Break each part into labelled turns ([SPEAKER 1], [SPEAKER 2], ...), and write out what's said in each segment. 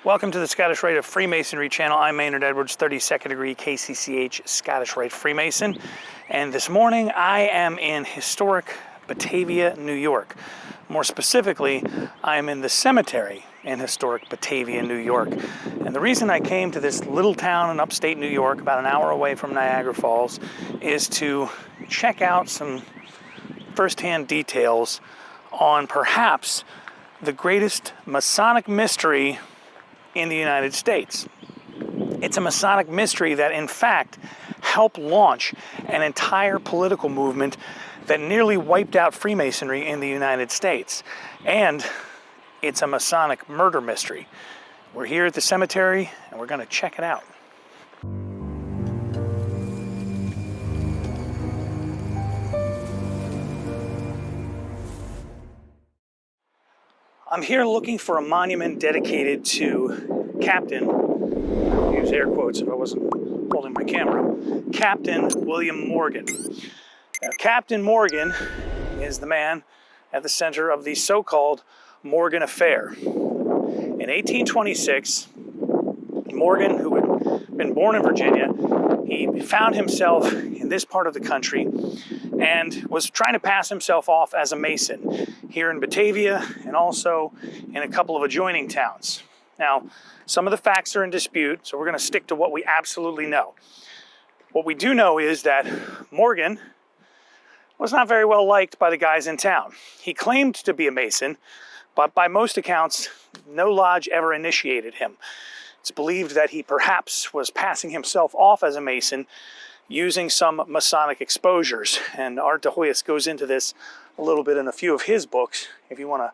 [SPEAKER 1] Welcome to the Scottish Rite Freemasonry channel. I'm Maynard Edwards, 32nd degree KCCH Scottish Rite Freemason. And this morning I am in historic Batavia, New York. More specifically, I am in the cemetery in historic Batavia, New York. And the reason I came to this little town in upstate New York, about an hour away from Niagara Falls, is to check out some firsthand details on perhaps the greatest Masonic mystery in the United States. It's a Masonic mystery that, in fact, helped launch an entire political movement that nearly wiped out Freemasonry in the United States. And it's a Masonic murder mystery. We're here at the cemetery, and we're going to check it out. I'm here looking for a monument dedicated to Captain, I'll use air quotes if I wasn't holding my camera, Captain William Morgan. Now, Captain Morgan is the man at the center of the so-called Morgan Affair. In 1826, Morgan, who had been born in Virginia, he found himself in this part of the country and was trying to pass himself off as a Mason here in Batavia and also in a couple of adjoining towns. Now, some of the facts are in dispute, so we're going to stick to what we absolutely know. What we do know is that Morgan was not very well liked by the guys in town. He claimed to be a Mason, but by most accounts, no lodge ever initiated him. It's believed that he perhaps was passing himself off as a Mason using some Masonic exposures. And Art de Hoyos goes into this a little bit in a few of his books, if you want to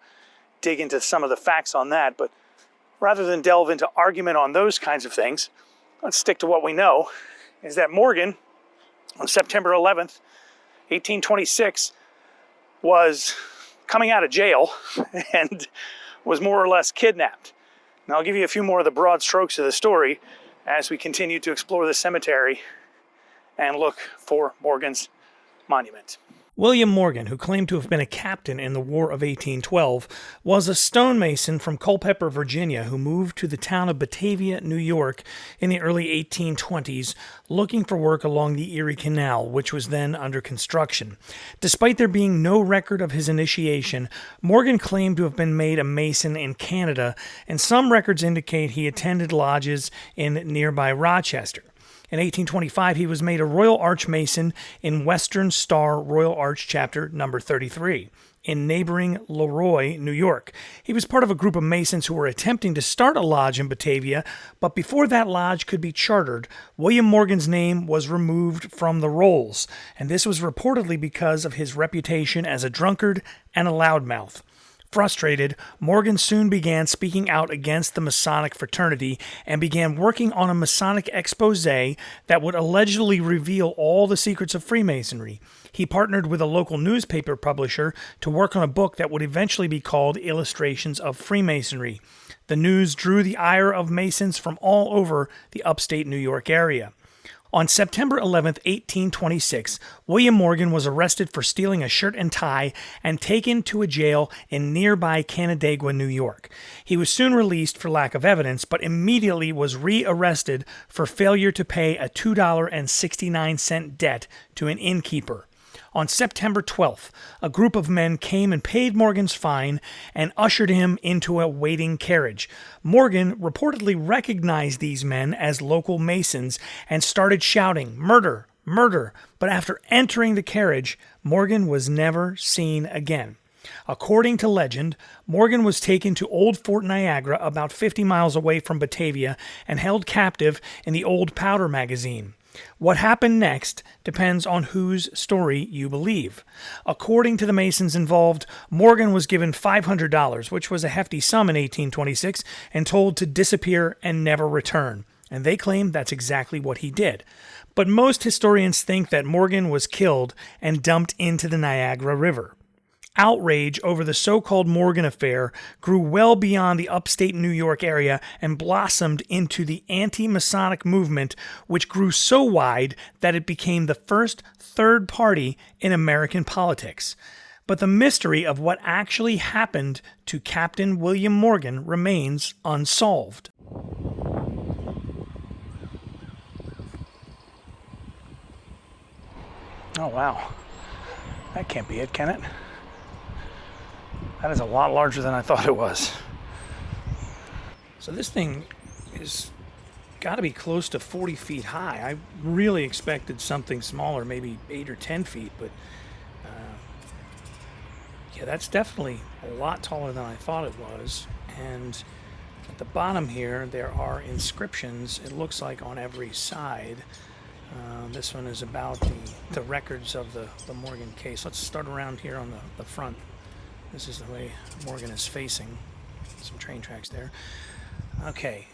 [SPEAKER 1] dig into some of the facts on that. But rather than delve into argument on those kinds of things, let's stick to what we know, is that Morgan, on September 11th, 1826, was coming out of jail and was more or less kidnapped. Now, I'll give you a few more of the broad strokes of the story as we continue to explore the cemetery and look for Morgan's monument. William Morgan, who claimed to have been a captain in the War of 1812, was a stonemason from Culpeper, Virginia, who moved to the town of Batavia, New York in the early 1820s, looking for work along the Erie Canal, which was then under construction. Despite there being no record of his initiation, Morgan claimed to have been made a Mason in Canada, and some records indicate he attended lodges in nearby Rochester. In 1825, he was made a Royal Arch Mason in Western Star Royal Arch Chapter number 33 in neighboring Leroy, New York. He was part of a group of Masons who were attempting to start a lodge in Batavia, but before that lodge could be chartered, William Morgan's name was removed from the rolls, and this was reportedly because of his reputation as a drunkard and a loudmouth. Frustrated, Morgan soon began speaking out against the Masonic fraternity and began working on a Masonic expose that would allegedly reveal all the secrets of Freemasonry. He partnered with a local newspaper publisher to work on a book that would eventually be called Illustrations of Freemasonry. The news drew the ire of Masons from all over the upstate New York area. On September 11, 1826, William Morgan was arrested for stealing a shirt and tie and taken to a jail in nearby Canandaigua, New York. He was soon released for lack of evidence, but immediately was re-arrested for failure to pay a $2.69 debt to an innkeeper. On September 12th, a group of men came and paid Morgan's fine and ushered him into a waiting carriage. Morgan reportedly recognized these men as local Masons and started shouting, "Murder! Murder!" But after entering the carriage, Morgan was never seen again. According to legend, Morgan was taken to Old Fort Niagara, about 50 miles away from Batavia, and held captive in the Old Powder magazine. What happened next depends on whose story you believe. According to the Masons involved, Morgan was given $500, which was a hefty sum in 1826, and told to disappear and never return. And they claim that's exactly what he did. But most historians think that Morgan was killed and dumped into the Niagara River. Outrage over the so-called Morgan Affair grew well beyond the upstate New York area and blossomed into the anti-Masonic movement, which grew so wide that it became the first third party in American politics. But the mystery of what actually happened to Captain William Morgan remains unsolved. Oh, wow. That can't be it, can it? That is a lot larger than I thought it was. So this thing is got to be close to 40 feet high. I really expected something smaller, maybe 8 or 10 feet, but yeah, that's definitely a lot taller than I thought it was. And at the bottom here, there are inscriptions, it looks like, on every side. This one is about the records of the Morgan case. Let's start around here on the front. This is the way Morgan is facing. Some train tracks there. Okay.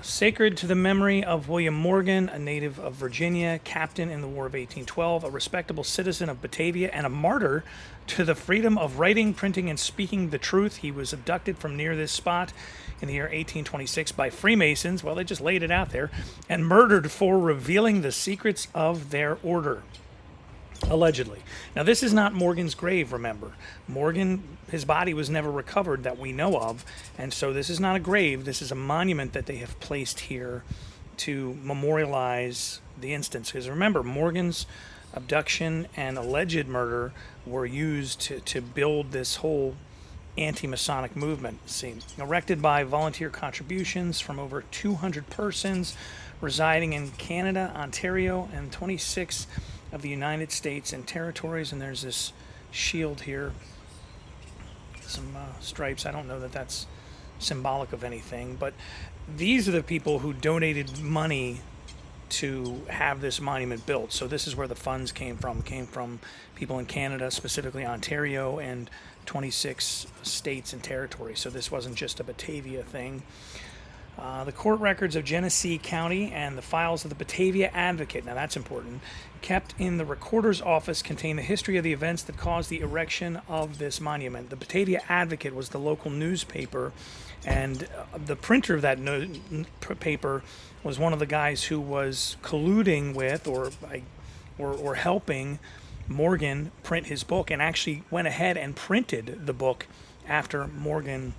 [SPEAKER 1] Sacred to the memory of William Morgan, a native of Virginia, captain in the War of 1812, a respectable citizen of Batavia, and a martyr to the freedom of writing, printing, and speaking the truth. He was abducted from near this spot in the year 1826 by Freemasons, well, they just laid it out there, and murdered for revealing the secrets of their order. Allegedly. Now, this is not Morgan's grave, remember. Morgan, his body was never recovered that we know of, and so this is not a grave. This is a monument that they have placed here to memorialize the instance. Because remember, Morgan's abduction and alleged murder were used to build this whole anti-masonic movement. See, erected by volunteer contributions from over 200 persons residing in Canada, Ontario, and 26 of the United States and territories. And there's this shield here, some stripes. I don't know that that's symbolic of anything, but these are the people who donated money to have this monument built. So this is where the funds came from. It came from people in Canada, specifically Ontario, and 26 states and territories. So this wasn't just a Batavia thing. The court records of Genesee County and the files of the Batavia Advocate, now that's important, kept in the recorder's office contain the history of the events that caused the erection of this monument. The Batavia Advocate was the local newspaper, and the printer of that paper was one of the guys who was colluding with or helping Morgan print his book, and actually went ahead and printed the book after Morgan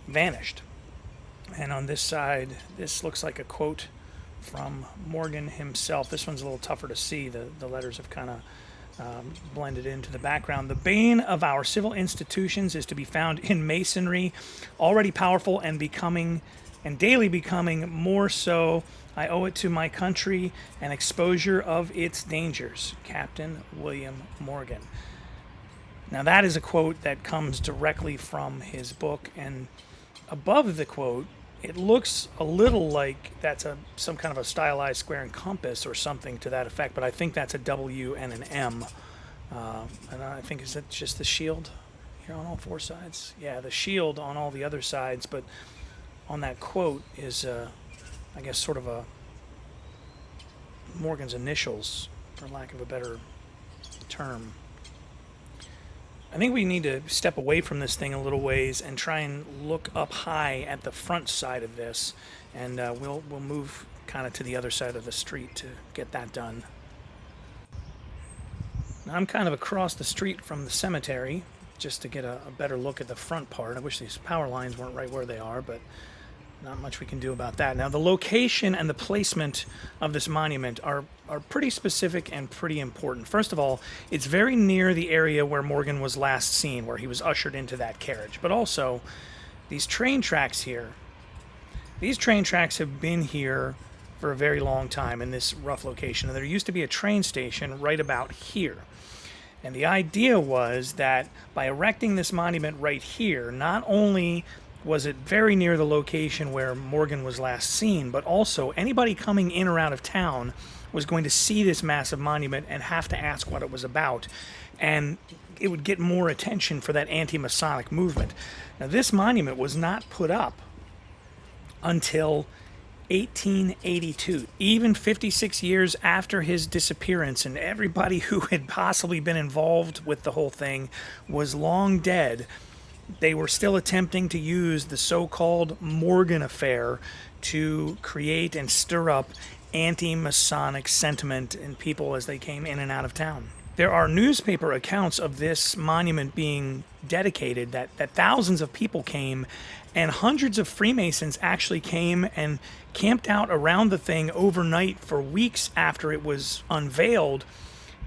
[SPEAKER 1] vanished. And on this side, this looks like a quote from Morgan himself. This one's a little tougher to see. The letters have kind of blended into the background. The bane of our civil institutions is to be found in Masonry, already powerful and daily becoming more so. I owe it to my country and exposure of its dangers. Captain William Morgan. Now that is a quote that comes directly from his book, and above the quote, it looks a little like that's some kind of a stylized square and compass or something to that effect, but I think that's a W and an M. And I think, is that just the shield here on all four sides? Yeah, the shield on all the other sides, but on that quote is, I guess, sort of a Morgan's initials, for lack of a better term. I think we need to step away from this thing a little ways and try and look up high at the front side of this, and we'll move kind of to the other side of the street to get that done. Now I'm kind of across the street from the cemetery just to get a better look at the front part. I wish these power lines weren't right where they are, but not much we can do about that. Now the location and the placement of this monument are pretty specific and pretty important. First of all, it's very near the area where Morgan was last seen, where he was ushered into that carriage. But also, these train tracks here, these train tracks have been here for a very long time in this rough location. And there used to be a train station right about here. And the idea was that by erecting this monument right here, not only was it very near the location where Morgan was last seen, but also anybody coming in or out of town was going to see this massive monument and have to ask what it was about. And it would get more attention for that anti-Masonic movement. Now, this monument was not put up until 1882, even 56 years after his disappearance, and everybody who had possibly been involved with the whole thing was long dead. They were still attempting to use the so-called Morgan affair to create and stir up anti-Masonic sentiment in people as they came in and out of town. There are newspaper accounts of this monument being dedicated, that thousands of people came, and hundreds of Freemasons actually came and camped out around the thing overnight for weeks after it was unveiled,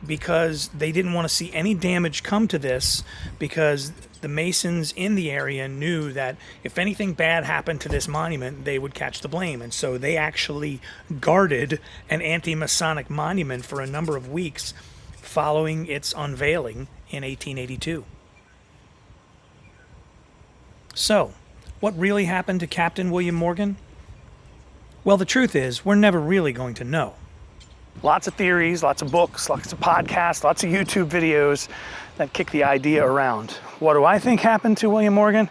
[SPEAKER 1] because they didn't want to see any damage come to this, because the Masons in the area knew that if anything bad happened to this monument, they would catch the blame. And so they actually guarded an anti-Masonic monument for a number of weeks following its unveiling in 1882. So, what really happened to Captain William Morgan? Well, the truth is, we're never really going to know. Lots of theories, lots of books, lots of podcasts, lots of YouTube videos that kick the idea around. What do I think happened to William Morgan?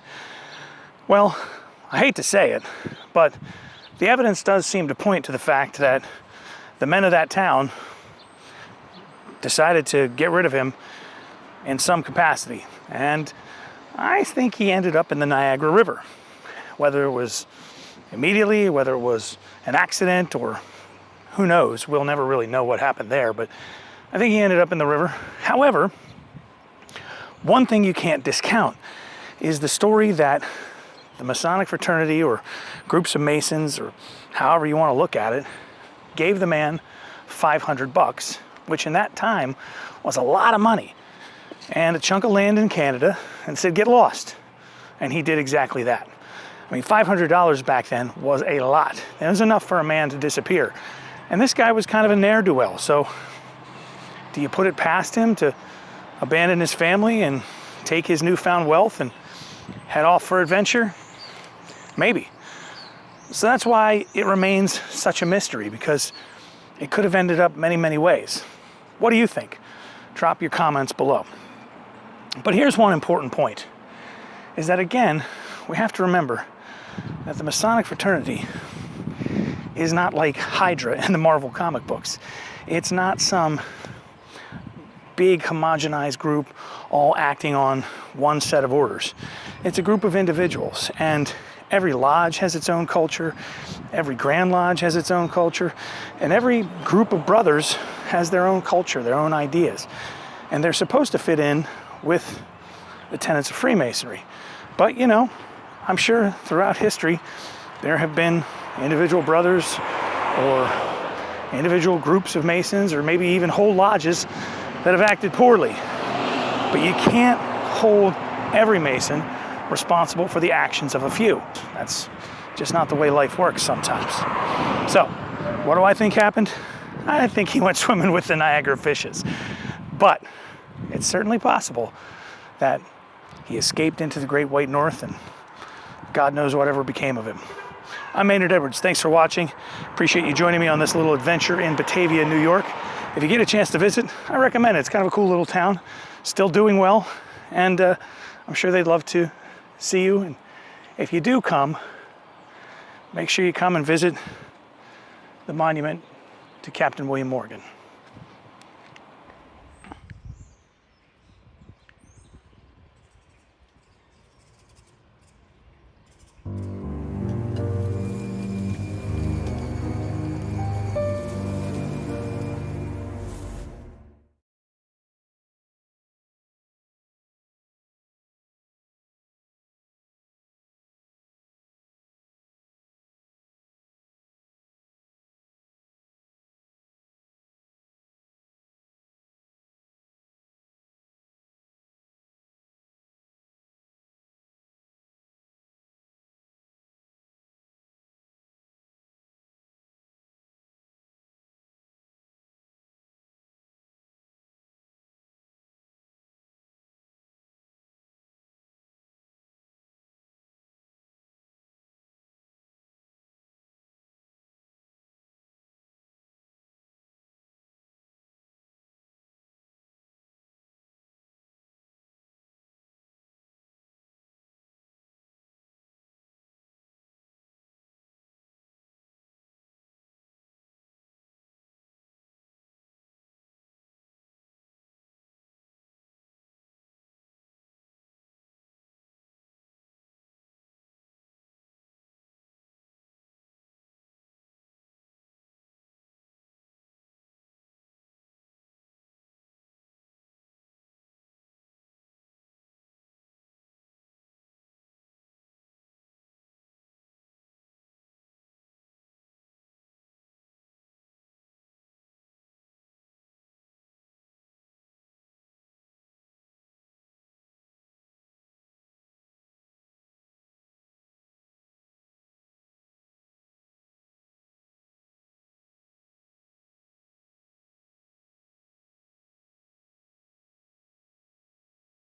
[SPEAKER 1] Well, I hate to say it, but the evidence does seem to point to the fact that the men of that town decided to get rid of him in some capacity. And I think he ended up in the Niagara River. Whether it was immediately, whether it was an accident, or who knows, we'll never really know what happened there, but I think he ended up in the river. However, one thing you can't discount is the story that the Masonic fraternity, or groups of Masons, or however you want to look at it, gave the man $500, which in that time was a lot of money, and a chunk of land in Canada, and said, get lost. And he did exactly that. I mean, $500 back then was a lot. It was enough for a man to disappear. And this guy was kind of a ne'er-do-well. So do you put it past him to abandon his family and take his newfound wealth and head off for adventure? Maybe. So that's why it remains such a mystery, because it could have ended up many, many ways. What do you think? Drop your comments below. But here's one important point, is that again, we have to remember that the Masonic fraternity is not like Hydra in the Marvel comic books. It's not some big homogenized group all acting on one set of orders. It's a group of individuals, and every lodge has its own culture, every Grand Lodge has its own culture, and every group of brothers has their own culture, their own ideas. And they're supposed to fit in with the tenets of Freemasonry. But, you know, I'm sure throughout history there have been individual brothers or individual groups of Masons, or maybe even whole lodges, that have acted poorly. But you can't hold every Mason responsible for the actions of a few. That's just not the way life works sometimes. So, what do I think happened? I think he went swimming with the Niagara fishes. But it's certainly possible that he escaped into the Great White North, and God knows whatever became of him. I'm Maynard Edwards. Thanks for watching. Appreciate you joining me on this little adventure in Batavia, New York. If you get a chance to visit, I recommend it. It's kind of a cool little town, still doing well, and I'm sure they'd love to see you. And if you do come, make sure you come and visit the monument to Captain William Morgan.